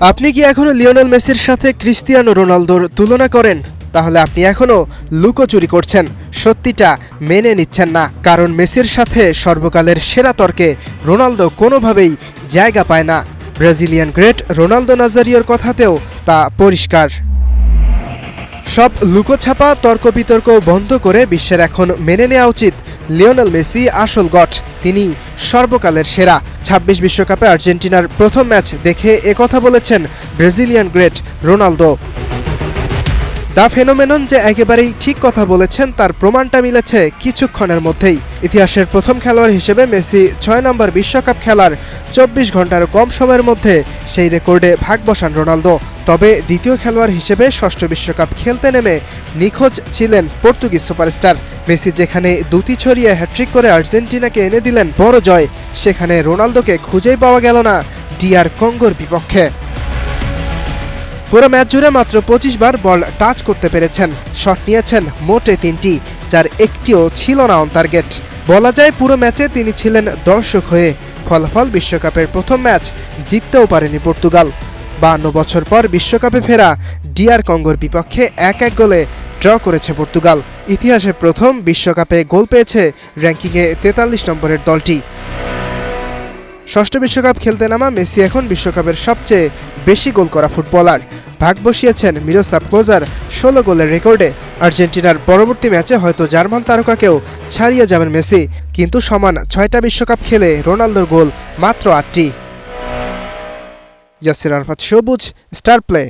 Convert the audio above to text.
আপনি কি এখনো লিওনেল মেসির সাথে ক্রিস্টিয়ানো রোনালদোর তুলনা করেন? তাহলে আপনি এখনো লুকোচুরি করছেন, সত্যিটা মেনে নিচ্ছেন না। কারণ মেসির সাথে সর্বকালের সেরা তর্কে রোনালদো কোনোভাবেই জায়গা পায় না। ব্রাজিলিয়ান গ্রেট রোনালদো নাজারিওর কথাতেও তা পরিষ্কার। সব লুকোছাপা তর্ক বিতর্ক বন্ধ করে বিশ্বের এখন মেনে নেওয়া উচিত লিওনেল মেসি আসল গট, তিনি সর্বকালের সেরা। ২৬ বিশ্বকাপে আর্জেন্টিনার প্রথম ম্যাচ দেখে একথা বলেছেন Brazilian great Ronaldo. The phenomenon যে একেবারেই ঠিক কথা বলেছেন তার প্রমাণটা মিলেছে কিছুক্ষণের মধ্যেই। ইতিহাসের প্রথম খেলোয়াড় হিসেবে মেসি ৬ নম্বর বিশ্বকাপ খেলার ২৪ ঘন্টার কম সময়ের মধ্যে সেই রেকর্ডে ভাগ বসান রোনালদো। তবে দ্বিতীয় খেলোয়াড় হিসেবে ষষ্ঠ বিশ্বকাপ খেলতে নেমে নিখোঁজ ছিলেন পর্তুগিজ সুপারস্টার। মেসি যেখানে দুটি ছড়িয়ে হ্যাট্রিক করে আর্জেন্টিনাকে এনে দিলেন বড় জয়, সেখানে রোনালদোকে খুঁজেই পাওয়া গেল না ডিআর কঙ্গোর বিপক্ষে। পুরো ম্যাচ জুড়ে মাত্র ২৫ বার বল টাচ করতে পেরেছেন, শট নিয়েছেন মোটে ৩টি, যার একটিও ছিল না অন টার্গেট। বলা যায় পুরো ম্যাচে তিনি ছিলেন দর্শক হয়ে। ফলাফল বিশ্বকাপের প্রথম ম্যাচ জিততেও পারেনি পর্তুগাল। ৫২ বছর পর বিশ্বকাপে ফেরা ডিআর কঙ্গোর বিপক্ষে ১-১ গোলে ড্র করেছে পর্তুগাল। ইতিহাসে প্রথম বিশ্বকাপে গোল পেয়েছে র্যাঙ্কিংয়ে ৪৩ নম্বরের দলটি। ষষ্ঠ বিশ্বকাপ খেলতে নামা মেসি এখন বিশ্বকাপের সবচেয়ে বেশি গোল করা ফুটবলার। ভাগ বসিয়েছেন মিরোস্লাভ ক্লোজার ১৬ গোলের রেকর্ডে। আর্জেন্টিনার পরবর্তী ম্যাচে হয়তো জার্মান তারকাকেও ছাড়িয়ে যাবেন মেসি, কিন্তু সমান ৬টা বিশ্বকাপ খেলে রোনালদোর গোল মাত্র ৮টি। ইয়াসির আরাফাত সবুজ, স্টার প্লে।